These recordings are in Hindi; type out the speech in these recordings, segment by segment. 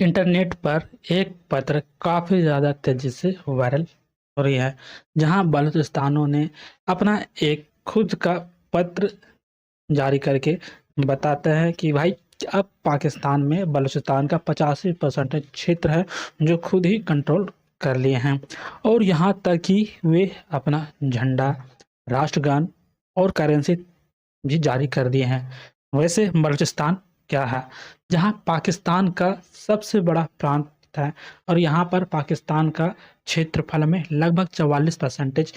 इंटरनेट पर एक पत्र काफ़ी ज़्यादा तेज़ी से वायरल हो रही है, जहां बलूचिस्तानियों ने अपना एक खुद का पत्र जारी करके बताता है कि भाई अब पाकिस्तान में बलूचिस्तान का 85% क्षेत्र है जो खुद ही कंट्रोल कर लिए हैं और यहाँ तक कि वे अपना झंडा, राष्ट्रगान और करेंसी भी जारी कर दिए हैं। वैसे बलूचिस्तान क्या है? जहाँ पाकिस्तान का सबसे बड़ा प्रांत है और यहाँ पर पाकिस्तान का क्षेत्रफल में लगभग 44%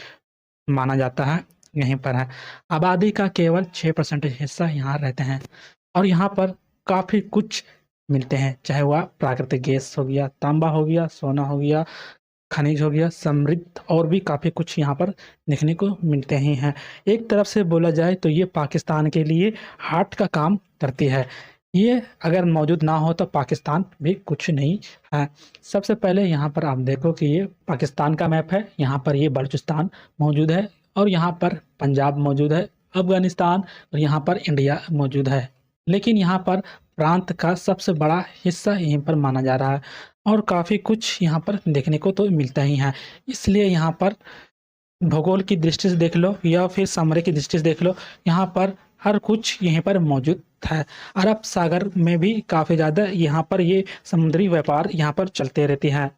माना जाता है, यहीं पर है। आबादी का केवल 6% हिस्सा यहाँ रहते हैं और यहाँ पर काफ़ी कुछ मिलते हैं, चाहे वह प्राकृतिक गैस हो गया, तांबा हो गया, सोना हो गया, खनिज हो गया, समृद्ध और भी काफ़ी कुछ यहाँ पर देखने को मिलते ही हैं। एक तरफ से बोला जाए तो ये पाकिस्तान के लिए हार्ट का काम करती है। ये अगर मौजूद ना हो तो पाकिस्तान भी कुछ नहीं है। सबसे पहले यहाँ पर आप देखो कि ये पाकिस्तान का मैप है, यहाँ पर ये बलूचिस्तान मौजूद है और यहाँ पर पंजाब मौजूद है, अफ़गानिस्तान और यहाँ पर इंडिया मौजूद है। लेकिन यहाँ पर प्रांत का सबसे बड़ा हिस्सा यहीं पर माना जा रहा है और काफ़ी कुछ यहाँ पर देखने को तो मिलता ही है। इसलिए यहाँ पर भूगोल की दृष्टि से देख लो या फिर सामरिक की दृष्टि से देख लो, यहाँ पर हर कुछ यहीं पर मौजूद है। अरब सागर में भी काफ़ी ज़्यादा यहाँ पर ये समुद्री व्यापार यहाँ पर चलते रहती है।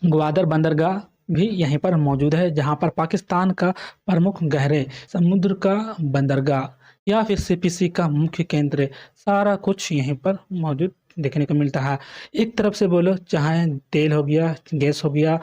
ग्वादर बंदरगाह भी यहीं पर मौजूद है, जहाँ पर पाकिस्तान का प्रमुख गहरे समुद्र का बंदरगाह या फिर सीपीसी का मुख्य केंद्र, सारा कुछ यहीं पर मौजूद देखने को मिलता है। एक तरफ से बोलो चाहे तेल हो गया, गैस हो गया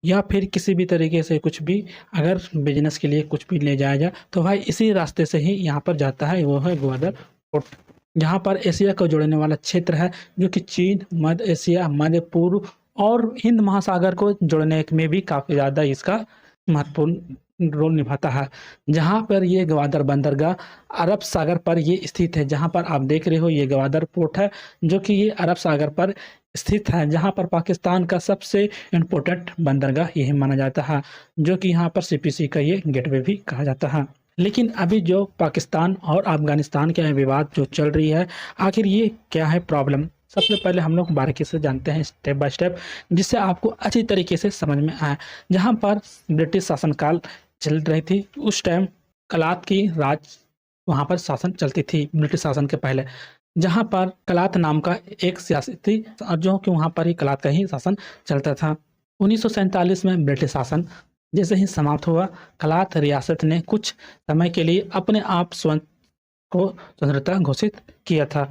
या फिर किसी भी तरीके से कुछ भी अगर बिजनेस के लिए कुछ भी ले जाया जाए तो भाई इसी रास्ते से ही यहाँ पर जाता है, वो है ग्वादर पोर्ट। जहाँ पर एशिया को जोड़ने वाला क्षेत्र है जो कि चीन, मध्य एशिया, मध्य पूर्व और हिंद महासागर को जोड़ने में भी काफ़ी ज़्यादा इसका महत्वपूर्ण रोल निभाता है। जहाँ पर ये ग्वादर बंदरगाह अरब सागर पर ये स्थित है, जहाँ पर आप देख रहे हो ये ग्वादर पोर्ट है जो कि ये अरब सागर पर स्थित है, जहाँ पर पाकिस्तान का सबसे इम्पोर्टेंट बंदरगाह यही माना जाता है, जो कि यहाँ पर सीपीसी का ये गेटवे भी कहा जाता है। लेकिन अभी जो पाकिस्तान और अफगानिस्तान के विवाद जो चल रही है, आखिर ये क्या है प्रॉब्लम? सबसे पहले हम लोग बारीकी से जानते हैं स्टेप बाय स्टेप, जिससे आपको अच्छी तरीके से समझ में आए। जहाँ पर ब्रिटिश शासनकाल चल रही थी उस टाइम कलात की राज वहाँ पर शासन चलती थी ब्रिटिश शासन के पहले, जहाँ पर कलात नाम का एक सियासती और जो कि वहाँ पर ही कलात का ही शासन चलता था। 1947 में ब्रिटिश शासन जैसे ही समाप्त हुआ, कलात रियासत ने कुछ समय के लिए अपने आप स्वतंत्रता घोषित किया था।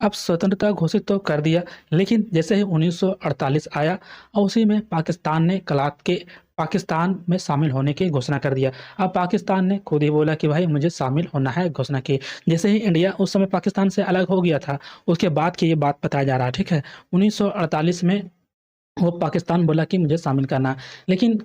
अब स्वतंत्रता घोषित तो कर दिया, लेकिन जैसे ही 1948 आया और उसी में पाकिस्तान ने कलात के पाकिस्तान में शामिल होने की घोषणा कर दिया। अब पाकिस्तान ने खुद ही बोला कि भाई मुझे शामिल होना है, घोषणा की। जैसे ही इंडिया उस समय पाकिस्तान से अलग हो गया था, उसके बाद की ये बात बताया जा रहा है, ठीक है। 1948 में वो पाकिस्तान बोला कि मुझे शामिल करना है, लेकिन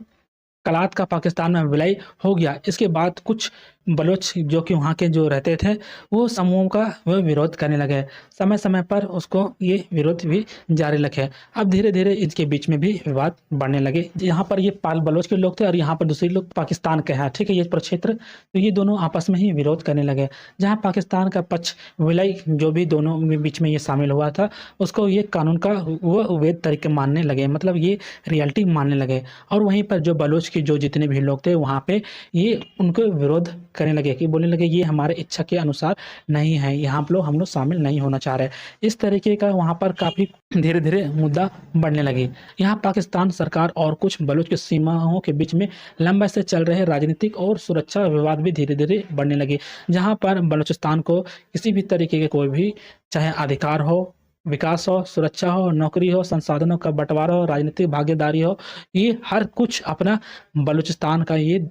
कलात का पाकिस्तान में विलय हो गया। इसके बाद कुछ बलोच जो कि वहाँ के जो रहते थे, वो समूहों का वो विरोध करने लगे। समय समय पर उसको ये विरोध भी जारी रखे। अब धीरे धीरे इनके बीच में भी विवाद बढ़ने लगे। यहाँ पर ये पाल बलोच के लोग थे और यहाँ पर दूसरे लोग पाकिस्तान के हैं, ठीक है, ये प्रक्षेत्र। तो ये दोनों आपस में ही विरोध करने लगे। जहाँ पाकिस्तान का पक्ष विलय जो भी दोनों बीच में ये शामिल हुआ था, उसको ये कानून का वो वैध तरीके मानने लगे, मतलब ये रियलिटी मानने लगे। और वहीं पर जो बलोच के जो जितने भी लोग थे वहाँ पे ये उनको विरोध करने लगे कि बोलने लगे ये हमारे इच्छा के अनुसार नहीं है, यहाँ लोग हम लोग शामिल नहीं होना चाह रहे। इस तरीके का वहाँ पर काफ़ी धीरे धीरे मुद्दा बढ़ने लगे। यहाँ पाकिस्तान सरकार और कुछ बलोच की सीमाओं के बीच में लंबे से चल रहे राजनीतिक और सुरक्षा विवाद भी धीरे धीरे बढ़ने लगे, जहाँ पर बलूचिस्तान को किसी भी तरीके के कोई भी चाहे अधिकार हो, विकास हो, सुरक्षा हो, नौकरी हो, संसाधनों का बंटवारा हो, राजनीतिक भागीदारी हो, ये हर कुछ अपना बलूचिस्तान का ये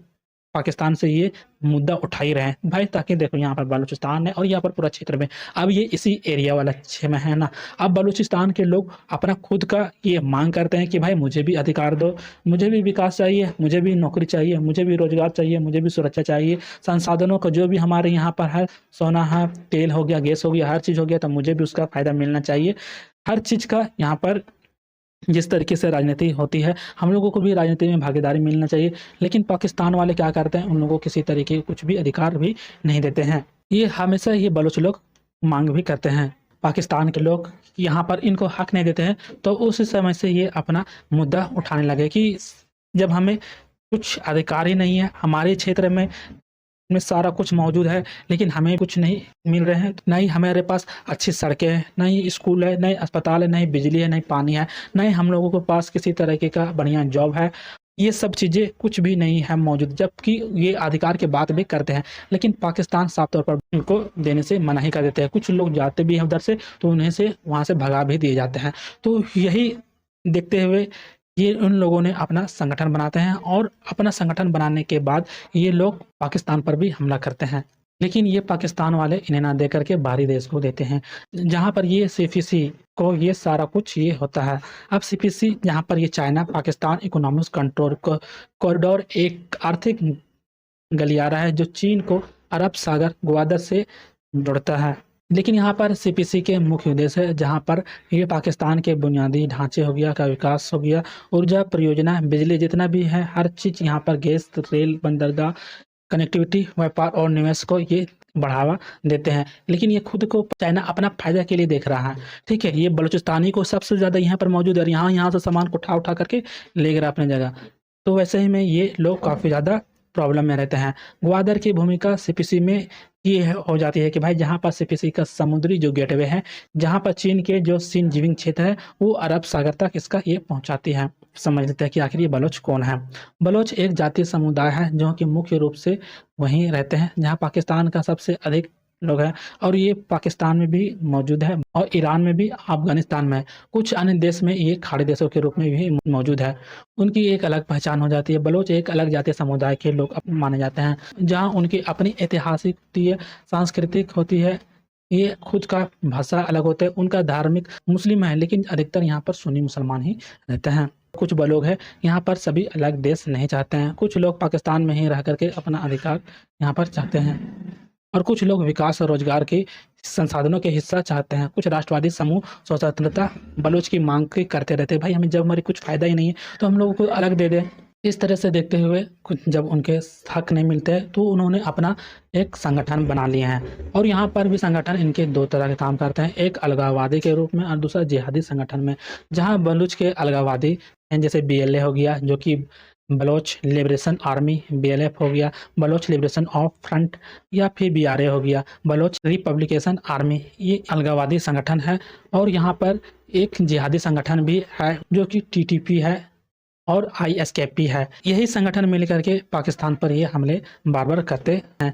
पाकिस्तान से ये मुद्दा उठा ही रहे हैं भाई। ताकि देखो यहाँ पर बलूचिस्तान है और यहाँ पर पूरा क्षेत्र में अब ये इसी एरिया वाला क्षेत्र में है ना। अब बलूचिस्तान के लोग अपना खुद का ये मांग करते हैं कि भाई मुझे भी अधिकार दो, मुझे भी विकास चाहिए, मुझे भी नौकरी चाहिए, मुझे भी रोजगार चाहिए, मुझे भी सुरक्षा चाहिए, संसाधनों का जो भी हमारे यहाँ पर है, सोना है, तेल हो गया, गैस हो गया, हर चीज़ हो गया, तो मुझे भी उसका फ़ायदा मिलना चाहिए। हर चीज़ का यहाँ पर जिस तरीके से राजनीति होती है, हम लोगों को भी राजनीति में भागीदारी मिलना चाहिए। लेकिन पाकिस्तान वाले क्या करते हैं, उन लोगों को किसी तरीके के कुछ भी अधिकार भी नहीं देते हैं। ये हमेशा ये बलोच लोग मांग भी करते हैं। पाकिस्तान के लोग यहाँ पर इनको हक नहीं देते हैं, तो उस समय से ये अपना मुद्दा उठाने लगे कि जब हमें कुछ अधिकार ही नहीं है, हमारे क्षेत्र में सारा कुछ मौजूद है, लेकिन हमें कुछ नहीं मिल रहे हैं। ना ही हमारे पास अच्छी सड़कें हैं, ना ही स्कूल है, ना ही अस्पताल है, ना ही बिजली है, ना ही पानी है, ना ही हम लोगों के पास किसी तरीके का बढ़िया जॉब है। ये सब चीज़ें कुछ भी नहीं है मौजूद, जबकि ये अधिकार की बात भी करते हैं, लेकिन पाकिस्तान साफ तौर पर उनको देने से मना ही कर देते हैं। कुछ लोग जाते भी हैं उधर से, तो उन्हें से वहाँ से भगा भी दिए जाते हैं। तो यही देखते हुए ये उन लोगों ने अपना संगठन बनाते हैं, और अपना संगठन बनाने के बाद ये लोग पाकिस्तान पर भी हमला करते हैं। लेकिन ये पाकिस्तान वाले इन्हें ना दे करके बाहरी देश को देते हैं, जहाँ पर ये सीपीसी को ये सारा कुछ ये होता है। अब सीपीसी जहाँ पर ये China Pakistan economic control corridor एक आर्थिक गलियारा है जो चीन को अरब सागर ग्वादर से जोड़ता है। लेकिन यहाँ पर सीपीसी के मुख्य उद्देश्य है, जहाँ पर ये पाकिस्तान के बुनियादी ढांचे हो गया का विकास हो गया, ऊर्जा परियोजना, बिजली जितना भी है हर चीज़ यहाँ पर, गैस, रेल, बंदरगाह, कनेक्टिविटी, व्यापार और निवेश को ये बढ़ावा देते हैं। लेकिन ये खुद को चाइना अपना फायदा के लिए देख रहा है। ठीक है, ये बलूचिस्तानी को सबसे ज़्यादा यहाँ पर मौजूद है, और यहाँ से सामान को उठा उठा करके ले गया अपनी जगह। तो वैसे ही में ये लोग काफ़ी ज़्यादा प्रॉब्लम में रहते हैं। ग्वादर की भूमिका सीपीसी में ये हो जाती है कि भाई जहाँ पर सीपीसी का समुद्री जो गेटवे है, जहाँ पर चीन के जो सिनजिविंग क्षेत्र है वो अरब सागर तक इसका ये पहुँचाती है। समझ लेते हैं कि आखिर ये बलोच कौन है। बलोच एक जातीय समुदाय है जो कि मुख्य रूप से वहीं रहते हैं जहाँ पाकिस्तान का सबसे अधिक लोग हैं, और ये पाकिस्तान में भी मौजूद है, और ईरान में भी, अफगानिस्तान में, कुछ अन्य देश में ये खाड़ी देशों के रूप में भी मौजूद है। उनकी एक अलग पहचान हो जाती है। बलोच एक अलग जातीय समुदाय के लोग माने जाते हैं, जहाँ उनकी अपनी ऐतिहासिक होती है, सांस्कृतिक होती है, ये खुद का भाषा अलग होता है, उनका धार्मिक मुस्लिम है, लेकिन अधिकतर यहाँ पर सुन्नी मुसलमान ही रहते हैं। कुछ लोग हैं यहाँ पर सभी अलग देश नहीं चाहते हैं, कुछ लोग पाकिस्तान में ही रह करके अपना अधिकार यहाँ पर चाहते हैं, और कुछ लोग विकास और रोजगार के संसाधनों के हिस्सा चाहते हैं। कुछ राष्ट्रवादी समूह स्वतंत्रता बलोच की मांग के करते रहते हैं, भाई हमें जब हमारी कुछ फ़ायदा ही नहीं है तो हम लोगों को अलग दे दें। इस तरह से देखते हुए कुछ जब उनके हक नहीं मिलते तो उन्होंने अपना एक संगठन बना लिए हैं, और यहाँ पर भी संगठन इनके दो तरह के काम करते हैं, एक अलगाववादी के रूप में और दूसरा जिहादी संगठन में। जहाँ बलूच के अलगाववादी हैं, जैसे बीएलए हो गया जो कि बलोच लिबरेशन आर्मी, बीएलएफ हो गया बलोच लिबरेशन ऑफ फ्रंट, या फिर बीआरए हो गया बलोच रिपब्लिकेशन आर्मी, ये अलगाववादी संगठन है। और यहाँ पर एक जिहादी संगठन भी है जो कि टीटीपी है और आईएसकेपी है। यही संगठन मिल करके पाकिस्तान पर ये हमले बार बार करते हैं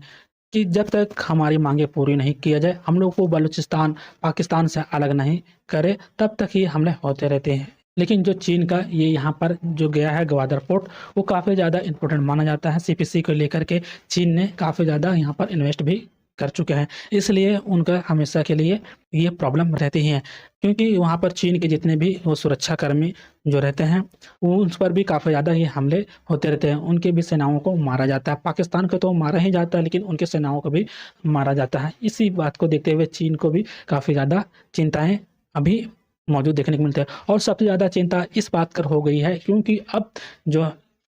कि जब तक हमारी मांगे पूरी नहीं किया जाए, हम लोग को बलूचिस्तान पाकिस्तान से अलग नहीं करे, तब तक ये हमले होते रहते हैं। लेकिन जो चीन का ये यहाँ पर जो गया है ग्वादर पोर्ट, वो काफ़ी ज़्यादा इम्पोर्टेंट माना जाता है। सीपीसी को लेकर के चीन ने काफ़ी ज़्यादा यहाँ पर इन्वेस्ट भी कर चुके हैं, इसलिए उनका हमेशा के लिए ये प्रॉब्लम रहती ही है, क्योंकि वहाँ पर चीन के जितने भी वो सुरक्षाकर्मी जो रहते हैं वो उस पर भी काफ़ी ज़्यादा ये हमले होते रहते हैं, उनके भी सेनाओं को मारा जाता है। पाकिस्तान को तो मारा ही जाता है, लेकिन उनके सेनाओं को भी मारा जाता है। इसी बात को देखते हुए चीन को भी काफ़ी ज़्यादा चिंताएँ अभी मौजूद देखने को मिलते हैं, और सबसे ज़्यादा चिंता इस बात कर हो गई है क्योंकि अब जो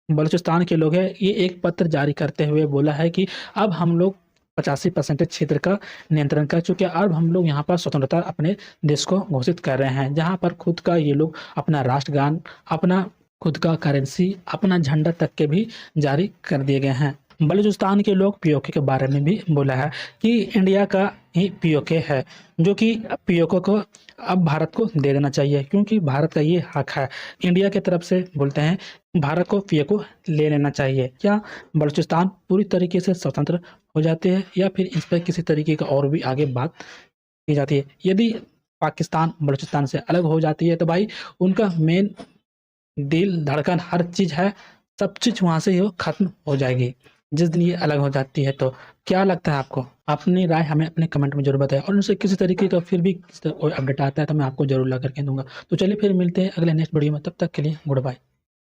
बलूचिस्तान के लोग हैं ये एक पत्र जारी करते हुए बोला है कि अब हम लोग 85% क्षेत्र का नियंत्रण कर चुके हैं, अब हम लोग यहाँ पर स्वतंत्रता अपने देश को घोषित कर रहे हैं, जहाँ पर खुद का ये लोग अपना राष्ट्रगान, अपना खुद का करेंसी, अपना झंडा तक के भी जारी कर दिए गए हैं। बलूचिस्तान के लोग पीओके के बारे में भी बोला है कि इंडिया का ही पीओके है, जो कि पीओके को अब भारत को दे देना चाहिए, क्योंकि भारत का ये हक है। इंडिया की तरफ से बोलते हैं भारत को पीओके ले लेना चाहिए। क्या बलूचिस्तान पूरी तरीके से स्वतंत्र हो जाते हैं, या फिर इस पर किसी तरीके का और भी आगे बात की जाती है? यदि पाकिस्तान बलूचिस्तान से अलग हो जाती है तो भाई उनका मेन दिल धड़कन हर चीज़ है, सब चीज़ वहाँ से वो खत्म हो जाएगी जिस दिन ये अलग हो जाती है। तो क्या लगता है आपको? अपनी राय हमें अपने कमेंट में जरूर बताएं, और उनसे किसी तरीके का फिर भी कोई अपडेट आता है तो मैं आपको जरूर ला करके दूंगा। तो चलिए फिर मिलते हैं अगले नेक्स्ट वीडियो में, तब तक के लिए गुड बाय।